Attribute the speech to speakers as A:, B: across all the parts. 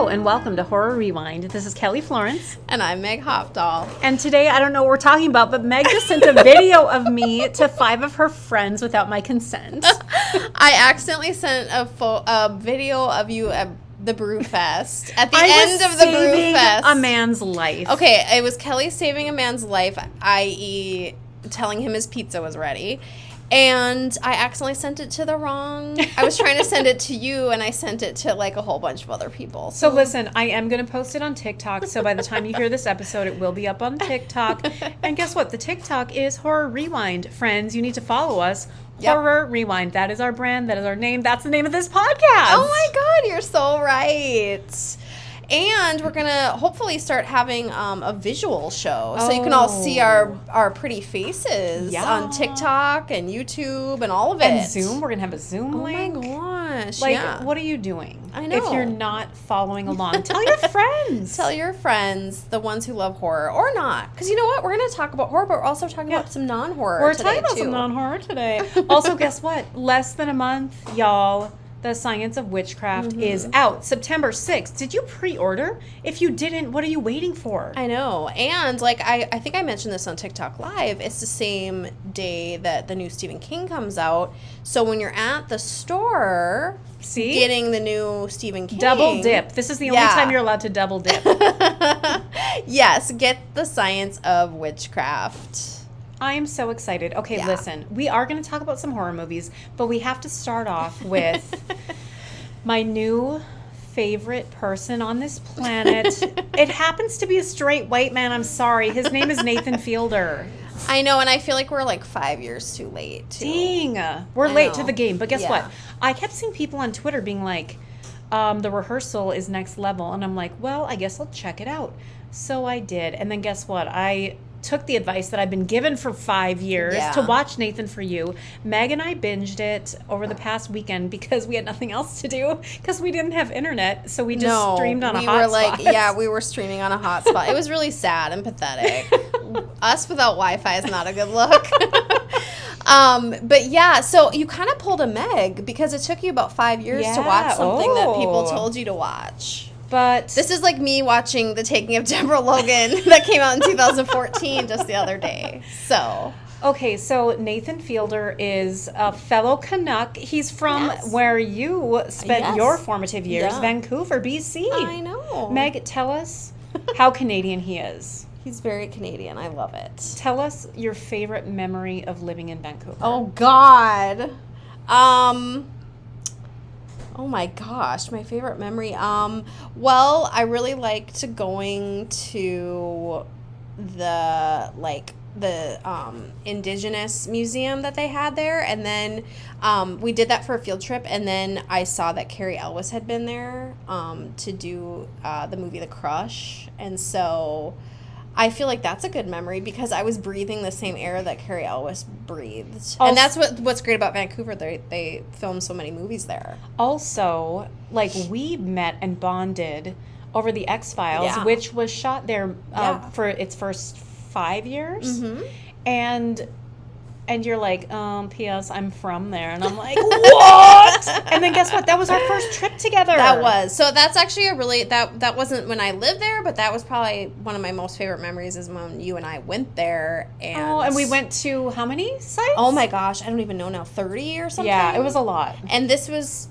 A: and welcome to Horror Rewind. This is Kelly Florence.
B: And I'm Meg Hopdahl.
A: And today, I don't know what we're talking about, but Meg just sent a video of me to 5 of her friends without my consent.
B: I accidentally sent a video of you at the Brewfest. At the end of the Brewfest.
A: A man's life.
B: Okay, it was Kelly saving a man's life, i.e. telling him his pizza was ready. And I accidentally sent it to the wrong... I was trying to send it to you, and I sent it to, like, a whole bunch of other people.
A: So listen, I am going to post it on TikTok, so by the time you hear this episode, it will be up on TikTok. And guess what? The TikTok is Horror Rewind. Friends, you need to follow us. Yep. Horror Rewind. That is our brand. That is our name. That's the name of this podcast.
B: Oh, my God. You're so right. And we're going to hopefully start having a visual show so you can all see our pretty faces on TikTok and YouTube and all of it.
A: And Zoom. We're going to have a Zoom link.
B: Oh, my gosh.
A: Like, what are you doing?
B: I know.
A: If you're not following along, tell your friends.
B: Tell your friends, the ones who love horror or not. Because you know what? We're going to talk about horror, but we're also talking about some non-horror
A: We're
B: today,
A: talking about some non-horror today. Also, guess what? Less than a month, y'all. The Science of Witchcraft is out September 6th. Did you pre-order? If you didn't, what are you waiting for?
B: I know. And, like, I think I mentioned this on TikTok Live. It's the same day that the new Stephen King comes out. So when you're at the store getting the new Stephen King...
A: Double dip. This is the only time you're allowed to double dip.
B: Yes, get the Science of Witchcraft.
A: I am so excited. Okay, listen. We are going to talk about some horror movies, but we have to start off with my new favorite person on this planet. It happens to be a straight white man. I'm sorry. His name is Nathan Fielder.
B: I know, and I feel like we're like 5 years too late, too.
A: Dang. We're late to the game. But guess what? I kept seeing people on Twitter being like, the rehearsal is next level. And I'm like, well, I guess I'll check it out. So I did. And then guess what? I took the advice that I've been given for 5 years to watch Nathan For You. Meg and I binged it over the past weekend because we had nothing else to do because we didn't have internet. So we just streamed on a hotspot.
B: We were streaming on a hotspot. It was really sad and pathetic. Us without Wi-Fi is not a good look. But yeah, so you kind of pulled a Meg because it took you about 5 years to watch something that people told you to watch.
A: But
B: this is like me watching The Taking of Deborah Logan that came out in 2014 just the other day. So
A: okay, so Nathan Fielder is a fellow Canuck. He's from where you spent your formative years, Vancouver, BC.
B: I know.
A: Meg, tell us how Canadian he is.
B: He's very Canadian. I love it.
A: Tell us your favorite memory of living in Vancouver.
B: Oh, God. Oh my gosh, my favorite memory. Well, I really liked going to the Indigenous museum that they had there, and then we did that for a field trip, and then I saw that Carrie Elwes had been there to do the movie The Crush, and so I feel like that's a good memory because I was breathing the same air that Carrie Elwes breathed. And that's what's great about Vancouver. They film so many movies there. Also, like, we met and bonded over the X-Files, which was shot there for its first 5 years. Mm-hmm. And you're like, P.S., I'm from there. And I'm like, what? And then guess what? That was our first trip together. That was. So that's actually a really, that wasn't when I lived there, but that was probably one of my most favorite memories is when you and I went there.
A: And we went to how many sites?
B: Oh my gosh, I don't even know now, 30 or something?
A: Yeah, it was a lot.
B: And this was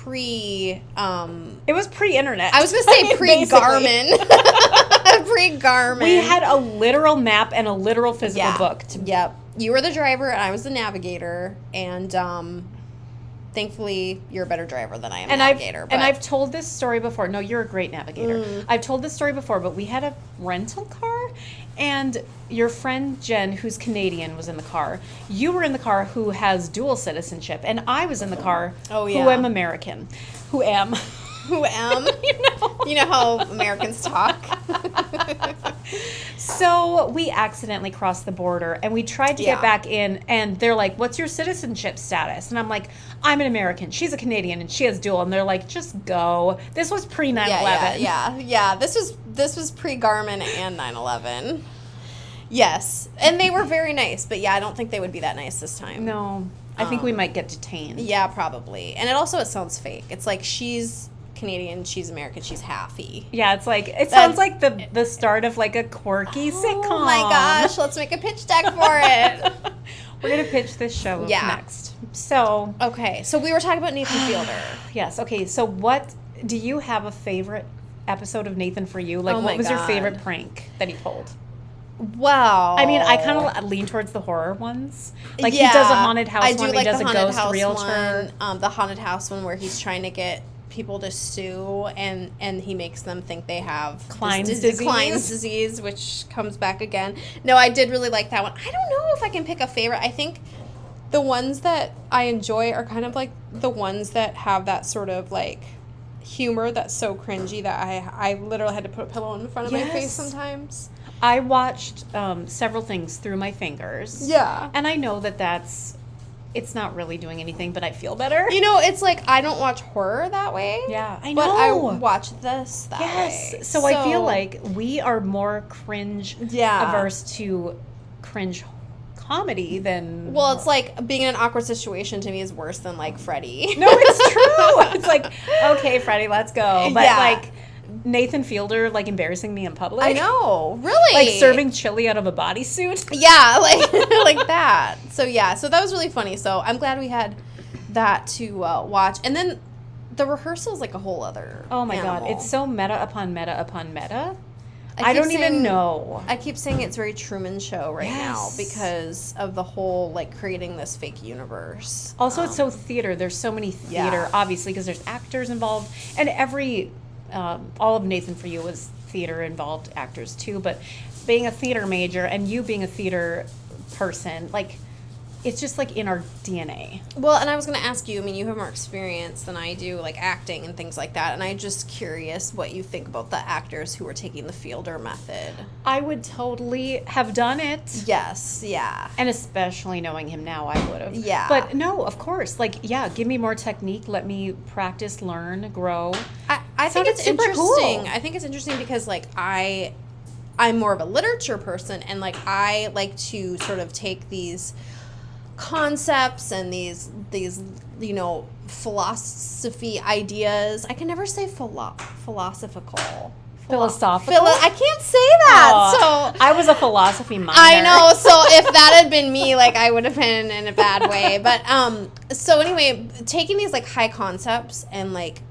A: it was pre-internet.
B: I was going to say pre-Garmin. Pre-Garmin.
A: We had a literal map and a literal physical book.
B: Yep. You were the driver and I was the navigator, and thankfully you're a better driver than I am navigator.
A: And I've told this story before. No, you're a great navigator. I've told this story before, but we had a rental car, and your friend Jen, who's Canadian, was in the car. You were in the car who has dual citizenship, and I was in the car who am American. Who am.
B: You know how Americans talk.
A: So we accidentally crossed the border, and we tried to get back in, and they're like, what's your citizenship status? And I'm like, I'm an American. She's a Canadian, and she has dual. And they're like, just go. This was pre-9/11.
B: Yeah. This was pre-Garmin and 9/11. Yes. And they were very nice, but I don't think they would be that nice this time.
A: No. I think we might get detained.
B: Yeah, probably. And it sounds fake. It's like she's Canadian, she's American, she's halfy.
A: Yeah, it's like it sounds like the start of like a quirky sitcom.
B: Oh my gosh, let's make a pitch deck for it.
A: We're gonna pitch this show next. So
B: okay, so we were talking about Nathan Fielder.
A: Yes. Okay. So what do you have a favorite episode of Nathan for you? Like, what was your favorite prank that he pulled?
B: Well,
A: I mean, I kind of lean towards the horror ones. Like, he does a haunted house one, he does a ghost realtor.
B: The haunted house one where he's trying to get people to sue, and he makes them think they have
A: Klein's
B: disease, which comes back again. No, I did really like that one. I don't know if I can pick a favorite. I think the ones that I enjoy are kind of like the ones that have that sort of like humor that's so cringy that I literally had to put a pillow in front of my face sometimes.
A: I watched several things through my fingers.
B: Yeah.
A: And I know it's not really doing anything, but I feel better.
B: You know, it's like I don't watch horror that way.
A: Yeah, I know.
B: But I watch this that way.
A: So I feel like we are more cringe averse to cringe comedy than...
B: Well, it's like being in an awkward situation to me is worse than like Freddie.
A: No, it's true. It's like, okay, Freddie, let's go. But like... Nathan Fielder, like, embarrassing me in public.
B: I know. Really?
A: Like, serving chili out of a bodysuit.
B: Yeah, like like that. So, yeah. So, that was really funny. So, I'm glad we had that to watch. And then the rehearsal is like a whole other
A: Oh, my
B: animal.
A: God. It's so meta upon meta upon meta. I don't even know.
B: I keep saying it's very Truman Show now because of the whole, like, creating this fake universe.
A: Also, it's so theater. There's so many theater, obviously, because there's actors involved. And all of Nathan For You was theater-involved actors, too. But being a theater major and you being a theater person, like, it's just, like, in our DNA.
B: Well, and I was going to ask you, I mean, you have more experience than I do, like, acting and things like that. And I'm just curious what you think about the actors who are taking the Fielder method.
A: I would totally have done it.
B: Yes, yeah.
A: And especially knowing him now, I would have.
B: Yeah.
A: But no, of course. Like, yeah, give me more technique. Let me practice, learn, grow.
B: I think it's interesting. Cool. I think it's interesting because, like, I'm more of a literature person. And, like, I like to sort of take these concepts and these you know, philosophy ideas. I can never say philosophical. I can't say that. So
A: I was a philosophy minor.
B: I know. So if that had been me, like, I would have been in a bad way. But so anyway, taking these like high concepts and like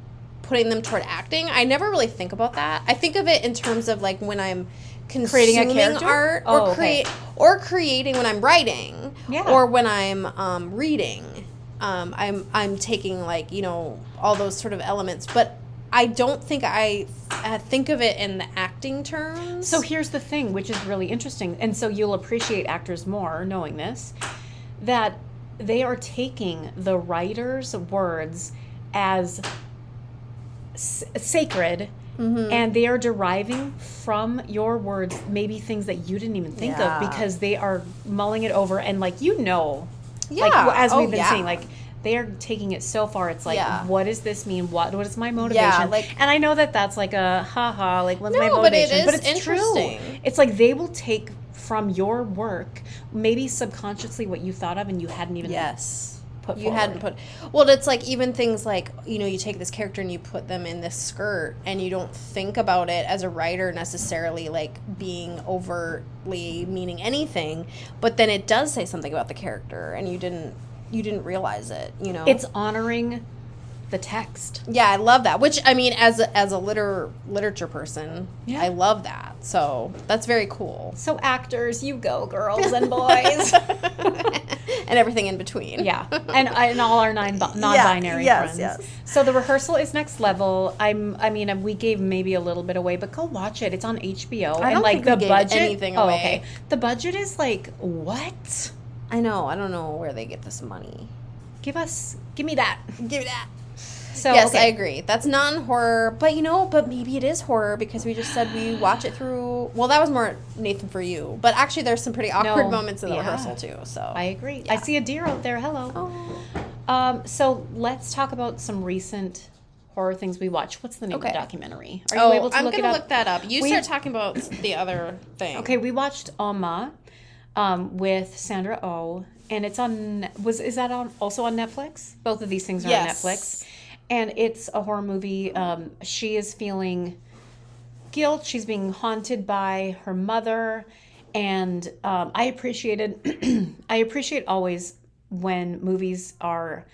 B: putting them toward acting, I never really think about that. I think of it in terms of like when I'm consuming
A: creating a character?
B: art or creating when I'm writing or when I'm reading. I'm taking like, you know, all those sort of elements, but I don't think I think of it in the acting terms.
A: So here's the thing, which is really interesting, and so you'll appreciate actors more knowing this, that they are taking the writer's words as sacred. Mm-hmm. And they are deriving from your words maybe things that you didn't even think of because they are mulling it over and like, you know, like as we've been saying, like they are taking it so far. It's like, what does this mean? What is my motivation?
B: Yeah, like,
A: and I know that that's like a haha, like what's my motivation?
B: But
A: it's
B: interesting.
A: True. It's like they will take from your work maybe subconsciously what you thought of and you hadn't even put forward.
B: Hadn't put. Well, it's like even things like, you know, you take this character and you put them in this skirt and you don't think about it as a writer necessarily like being overtly meaning anything, but then it does say something about the character and you didn't realize it, you know.
A: It's honoring the text.
B: Yeah, I love that. Which, I mean, as a literature person, I love that. So that's very cool.
A: So actors, you go, girls and boys.
B: And everything in between.
A: Yeah. And all our non-binary friends. Yes. So the rehearsal is next level. I mean, we gave maybe a little bit away, but go watch it. It's on HBO.
B: I don't think we gave anything away.
A: Okay. The budget is like, what?
B: I know. I don't know where they get this money.
A: Give me that.
B: Give me that.
A: So,
B: yes, I agree. That's non-horror, but but maybe it is horror because we just said we watch it through. Well, that was more Nathan For You, but actually, there's some pretty awkward moments in the rehearsal too. So
A: I agree. Yeah. I see a deer out there. Hello. Oh. So let's talk about some recent horror things we watched. What's the name of the documentary? Are you able to look it up?
B: I'm gonna look that up. You start talking about the other thing.
A: Okay, we watched Umma with Sandra Oh, and it's on. Also on Netflix? Both of these things are on Netflix. and it's a horror movie. She is feeling guilt. She's being haunted by her mother, and I appreciate always when movies are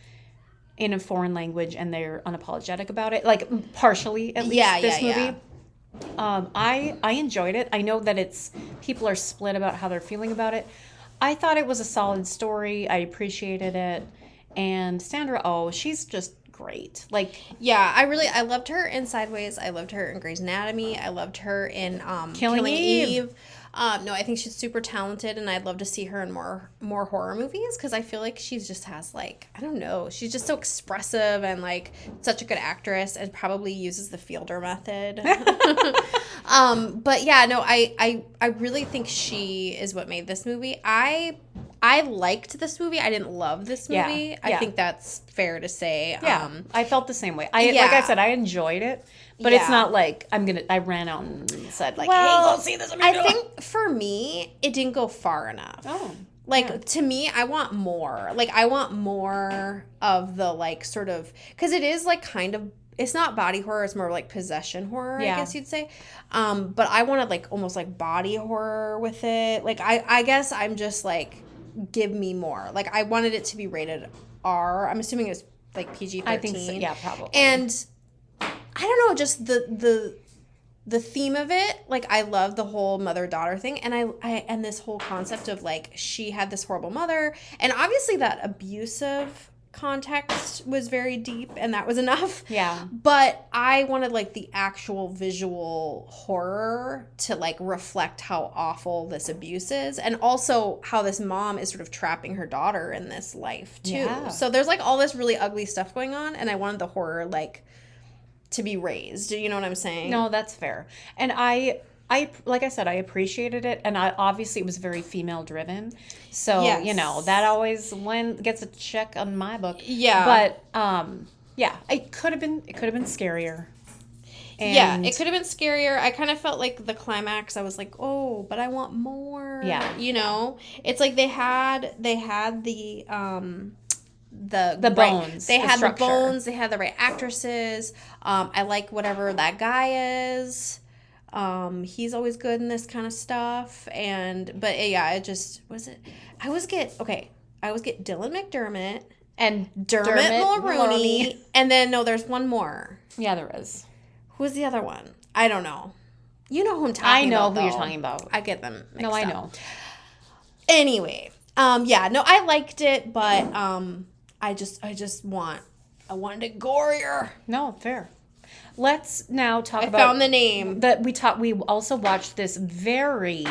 A: in a foreign language and they're unapologetic about it, like partially at least. This movie. I enjoyed it. I know that people are split about how they're feeling about it. I thought it was a solid story. I appreciated it. And Sandra Oh, she's just great. Like,
B: yeah, I loved her in Sideways. I loved her in Grey's Anatomy. I loved her in
A: Killing Eve.
B: No, I think she's super talented, and I'd love to see her in more horror movies, because I feel like she just has, like, I don't know, she's just so expressive and, like, such a good actress, and probably uses the Fielder method. But yeah, no, I really think she is what made this movie. I liked this movie. I didn't love this movie.
A: Yeah.
B: I think that's fair to say.
A: Yeah, I felt the same way. Like I said, I enjoyed it, but it's not like I ran out and said, like, hey, go see this movie.
B: I think for me, it didn't go far enough.
A: Oh.
B: Like, to me, I want more. Like, I want more of the, like, sort of... Because it is, like, kind of... It's not body horror. It's more, like, possession horror, I guess you'd say. But I wanted, like, almost, like, body horror with it. Like, I guess I'm just, like... Give me more. Like, I wanted it to be rated R. I'm assuming it was like PG-13.
A: I think so. Yeah, probably.
B: And I don't know, just the theme of it. Like, I love the whole mother-daughter thing, and I and this whole concept of, like, she had this horrible mother, and obviously that abusive context was very deep, and that was enough.
A: Yeah.
B: But I wanted, like, the actual visual horror to, like, reflect how awful this abuse is, and also how this mom is sort of trapping her daughter in this life too.
A: Yeah.
B: So there's, like, all this really ugly stuff going on, and I wanted the horror, like, to be raised. You know what I'm saying?
A: No, that's fair. And I like I said, I appreciated it, and obviously it was very female driven. So, you know, that always gets a check on my book.
B: Yeah.
A: But yeah, it could have been scarier. And
B: yeah, it could have been scarier. I kind of felt like the climax, I was like, "Oh, but I want more."
A: Yeah.
B: You know? It's like they had the
A: bones.
B: They had the
A: structure.
B: bones. They had the right actresses. I like whatever that guy is. He's always good in this kind of stuff. But yeah, it just was it. I always get Dylan McDermott
A: And
B: Dermot Mulroney, and then there's one more.
A: Yeah, there is.
B: Who's the other one? I don't know. You know who I'm talking about.
A: I know who you're talking about.
B: I get them mixed
A: No, I
B: up.
A: know.
B: Anyway, yeah, no, I liked it, but I wanted it gorier.
A: No, fair. Let's now talk about...
B: I found the name.
A: We also watched this very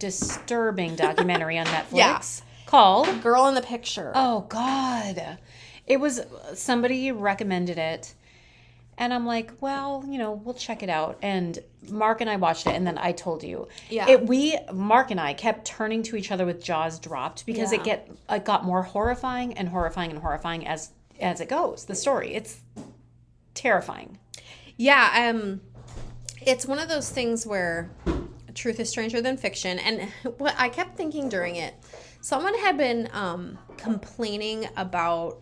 A: disturbing documentary on Netflix
B: Yeah.
A: called...
B: Girl in the Picture.
A: Oh, God. It was... Somebody recommended it. And I'm like, well, we'll check it out. And Mark and I watched it, and then I told you.
B: Yeah.
A: Mark and I kept turning to each other with jaws dropped because it got more horrifying and horrifying and horrifying as it goes. The story. It's terrifying.
B: Yeah, it's one of those things where truth is stranger than fiction. And what I kept thinking during it, someone had been complaining about,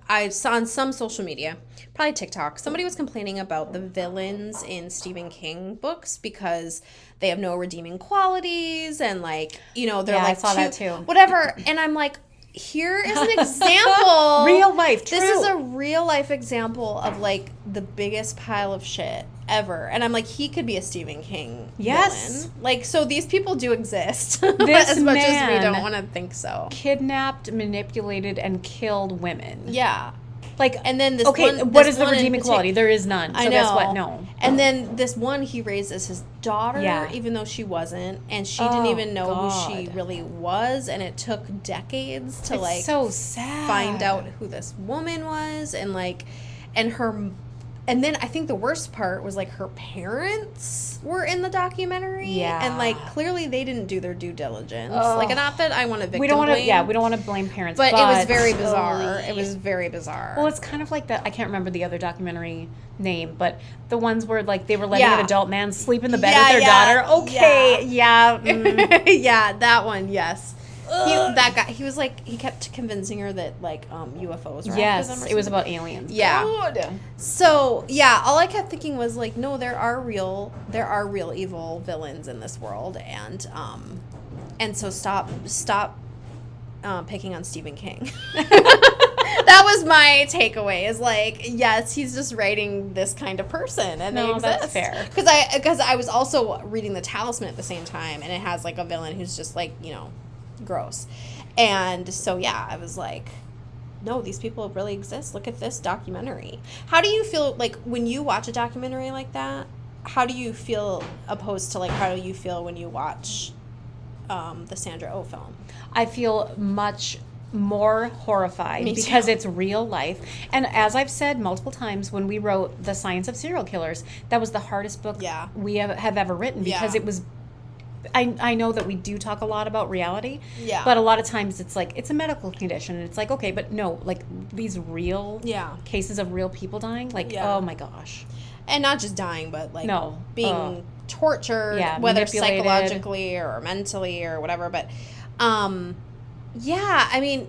B: I saw on some social media, probably TikTok, somebody was complaining about the villains in Stephen King books because they have no redeeming qualities and, like, they're like,
A: I saw that too.
B: Whatever. And I'm like, here is an example.
A: Real life, true.
B: This is a real life example of, like, the biggest pile of shit ever. And I'm like, he could be a Stephen King villain. Like, so these people do exist.
A: This
B: as much as we
A: man
B: don't want to think so.
A: Kidnapped, manipulated, and killed women.
B: Yeah.
A: Like,
B: and then this
A: okay,
B: one,
A: what is the redeeming quality? There is none. So
B: I know.
A: guess what? No.
B: And then this one he raised as his daughter, even though she wasn't, and she didn't even know who she really was, and it took decades to
A: It's so sad.
B: find out who this woman was, and and then I think the worst part was, like, her parents were in the documentary.
A: Yeah.
B: And, like, clearly they didn't do their due diligence. Like, not that I want to victim
A: we don't want to.
B: blame.
A: Yeah, we don't want to blame parents.
B: But it was very bizarre. It was very bizarre.
A: Well, it's kind of like that. I can't remember the other documentary name, but the ones where, like, they were letting an adult man sleep in the bed with their daughter. Okay. Yeah.
B: Yeah, that one. Yes. that guy, he was like, he kept convincing her that like UFOs were
A: yes, it was about aliens.
B: Yeah.
A: God.
B: So yeah, all I kept thinking was like, no, there are real evil villains in this world, and so stop picking on Stephen King. That was my takeaway. Is like, yes, he's just writing this kind of person, and they exist.
A: That's fair.
B: Because I was also reading The Talisman at the same time, and it has like a villain who's just like, gross, and so yeah, I was like, no, these people really exist. Look at this documentary. How do you feel like when you watch a documentary like that? How do you feel opposed to like how do you feel when you watch the Sandra Oh film?
A: I feel much more horrified because it's real life. And as I've said multiple times, when we wrote The Science of Serial Killers, that was the hardest book we have ever written because it was... I know that we do talk a lot about reality, but a lot of times it's like, it's a medical condition, and it's like, okay, but no, like, these real cases of real people dying, like, oh my gosh.
B: And not just dying, but like being tortured, whether
A: manipulated.
B: psychologically or mentally or whatever, but yeah, I mean,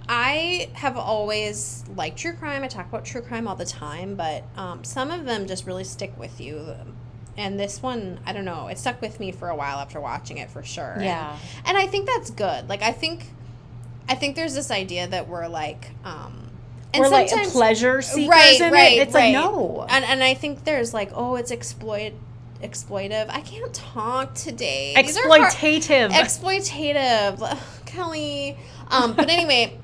B: I have always liked true crime. I talk about true crime all the time, but some of them just really stick with you. And this one, I don't know, it stuck with me for a while after watching it, for sure.
A: Yeah.
B: And I think that's good. Like, I think there's this idea that we're like, and
A: we're like pleasure seekers in it. It's like, no.
B: And I think there's like, oh, it's exploitive. I can't talk today.
A: Exploitative.
B: Exploitative. Ugh, Kelly. But anyway,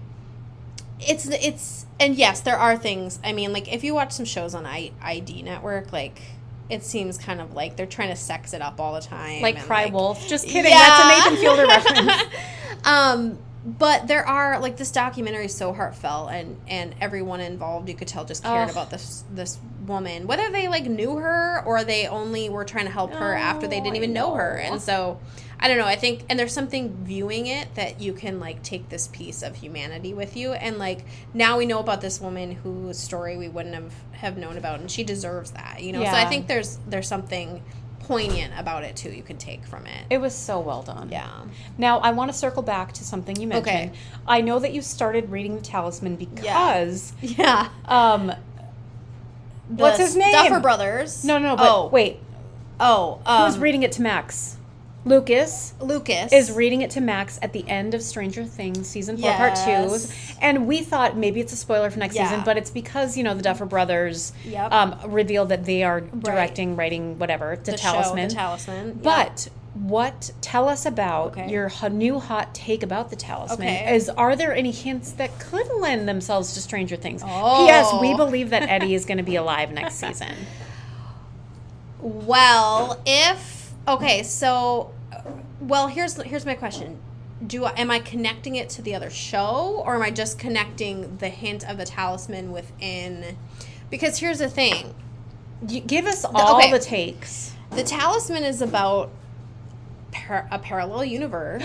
B: it's and yes, there are things. I mean, like, if you watch some shows on ID Network, like, it seems kind of like they're trying to sex it up all the time.
A: Like Cry Wolf. Just kidding. That's a Nathan Fielder reference.
B: But there are, like, this documentary is so heartfelt, and everyone involved, you could tell, just cared about this woman. Whether they, like, knew her or they only were trying to help her after they didn't even know her. And so, I don't know, I think, and there's something viewing it that you can, like, take this piece of humanity with you. And, like, now we know about this woman whose story we wouldn't have known about, and she deserves that, So I think there's something poignant about it too you can take from it.
A: It was so well done.
B: Yeah.
A: Now I want to circle back to something you mentioned. Okay. I know that you started reading The Talisman because what's his name?
B: Duffer Brothers.
A: No, but wait. Who's reading it to Max? Lucas is reading it to Max at the end of Stranger Things season 4 part 2, and we thought maybe it's a spoiler for next season, but it's because the Duffer Brothers revealed that they are directing, writing, whatever, the Talisman.
B: Show, The Talisman.
A: But tell us about your new hot take about the Talisman. Are there any hints that could lend themselves to Stranger Things? P.S. We believe that Eddie is going to be alive next season.
B: Well, here's my question. Am I connecting it to the other show, or am I just connecting the hint of the Talisman within? Because here's the thing.
A: Give us all the takes.
B: The Talisman is about a parallel universe.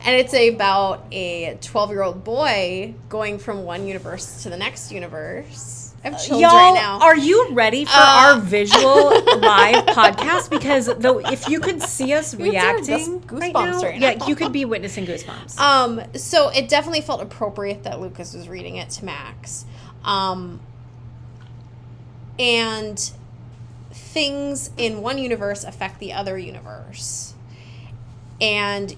B: And it's about a 12-year-old boy going from one universe to the next universe. I have chills right now.
A: Are you ready for our visual live podcast? Because if you could see us reacting right now, you could be witnessing goosebumps.
B: So it definitely felt appropriate that Lucas was reading it to Max. And things in one universe affect the other universe. And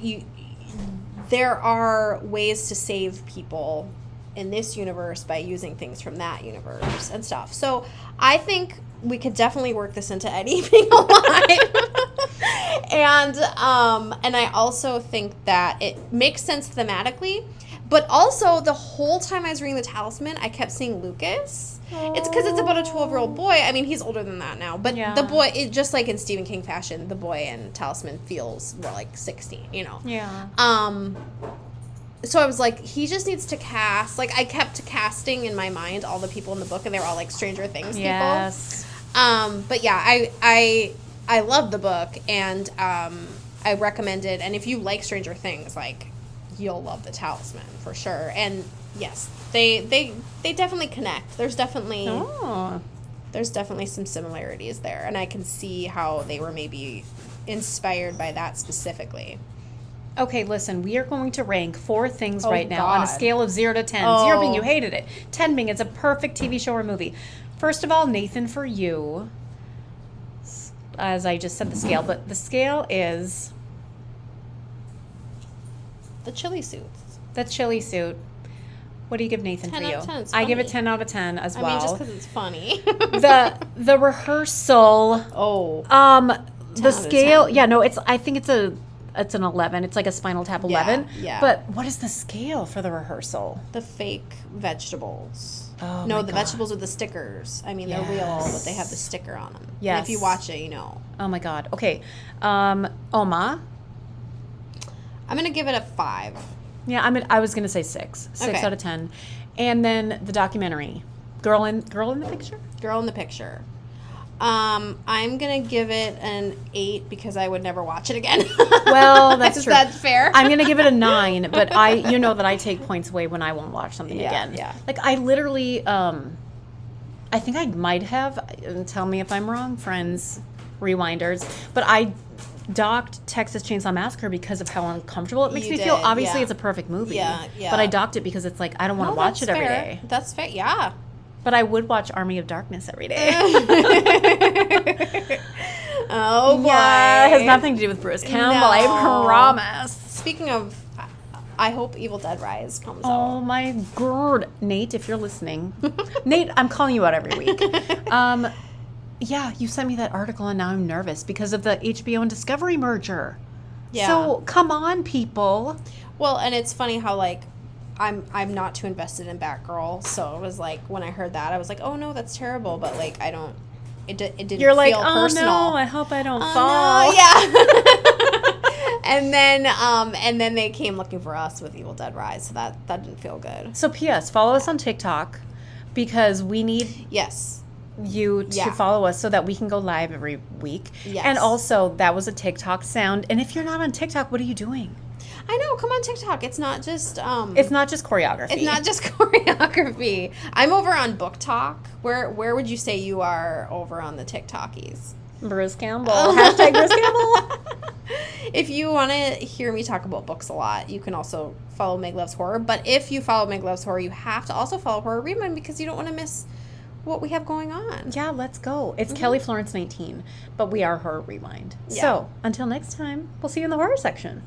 B: there are ways to save people in this universe by using things from that universe and stuff. So I think we could definitely work this into Eddie being alive. And I also think that it makes sense thematically, but also the whole time I was reading The Talisman, I kept seeing Lucas. It's because it's about a 12-year-old boy. I mean, he's older than that now, but the boy, just like in Stephen King fashion, the boy in Talisman feels more like 16,
A: Yeah.
B: So I was like, he just needs to cast. Like, I kept casting in my mind all the people in the book, and they were all like Stranger Things people.
A: Yes.
B: But yeah, I love the book, and I recommend it. And if you like Stranger Things, like, you'll love The Talisman for sure. And yes, they definitely connect. There's definitely some similarities there, and I can see how they were maybe inspired by that specifically.
A: Okay, listen, we are going to rank 4 things right now
B: God.
A: on a scale of 0 to 10. 0 being you hated it, 10 being it's a perfect TV show or movie. First of all, Nathan, for you, as I just said the scale, but the scale is
B: The chili suits.
A: the chili suit. What do you give Nathan
B: 10
A: for you?
B: out of 10, it's
A: I give it
B: funny.
A: 10 out of 10 as well.
B: I mean, just because it's funny.
A: the rehearsal.
B: Oh.
A: 10
B: the
A: out of
B: scale.
A: 10. Yeah, no, I think it's an 11. It's like a Spinal Tap 11.
B: Yeah.
A: But what is the scale for the rehearsal?
B: The fake vegetables.
A: Oh
B: no,
A: my
B: the
A: God.
B: vegetables with the stickers. I mean, they're real, but they have the sticker on them.
A: Yes.
B: And if you watch it, you know.
A: Oh my God. Okay. Umma.
B: I'm going to give it a 5.
A: Yeah, I was gonna say 6. 6
B: Okay.
A: out of 10. And then the documentary. Girl in the Picture?
B: Girl in the Picture. I'm going to give it an 8 because I would never watch it again.
A: Well, that's
B: Is
A: true.
B: that fair?
A: I'm gonna give it a 9, but you know that I take points away when I won't watch something again.
B: Yeah.
A: Like I literally, I think I might have. Tell me if I'm wrong, friends, rewinders. But I docked Texas Chainsaw Massacre because of how uncomfortable it makes
B: You
A: me feel.
B: did,
A: Obviously,
B: yeah.
A: it's a perfect movie.
B: Yeah, yeah.
A: But I docked it because it's like I don't want to watch it every day.
B: That's fair. Yeah.
A: But I would watch Army of Darkness every day.
B: Oh boy.
A: Yeah, it has nothing to do with Bruce Campbell. I
B: No.
A: promise.
B: Speaking of, I hope Evil Dead Rise comes
A: Oh
B: out.
A: my god, Nate, if you're listening, Nate, I'm calling you out every week. Yeah, you sent me that article, and now I'm nervous because of the HBO and Discovery merger.
B: Yeah.
A: So come on, people.
B: Well, and it's funny how like I'm not too invested in Batgirl, so it was like when I heard that I was like, oh no, that's terrible. But like I don't, it didn't.
A: You're like,
B: feel
A: oh
B: personal.
A: no, I hope I don't
B: Oh,
A: fall.
B: no, yeah. and then they came looking for us with Evil Dead Rise, so that didn't feel good.
A: So P.S. Follow us on TikTok because we need
B: Yes.
A: you to
B: Yeah.
A: follow us so that we can go live every week.
B: Yes.
A: And also, that was a TikTok sound. And if you're not on TikTok, what are you doing?
B: I know. Come on TikTok. It's not just
A: It's not just choreography.
B: It's not just choreography. I'm over on Book Talk. Where would you say you are over on the TikTokies?
A: Bruce Campbell. Hashtag Bruce Campbell.
B: If you want to hear me talk about books a lot, you can also follow Meg Loves Horror. But if you follow Meg Loves Horror, you have to also follow Horror Rewind because you don't want to miss what we have going on.
A: Yeah, let's go. It's Kelly Florence 19, but we are Horror Rewind.
B: Yeah.
A: So, until next time, we'll see you in the horror section.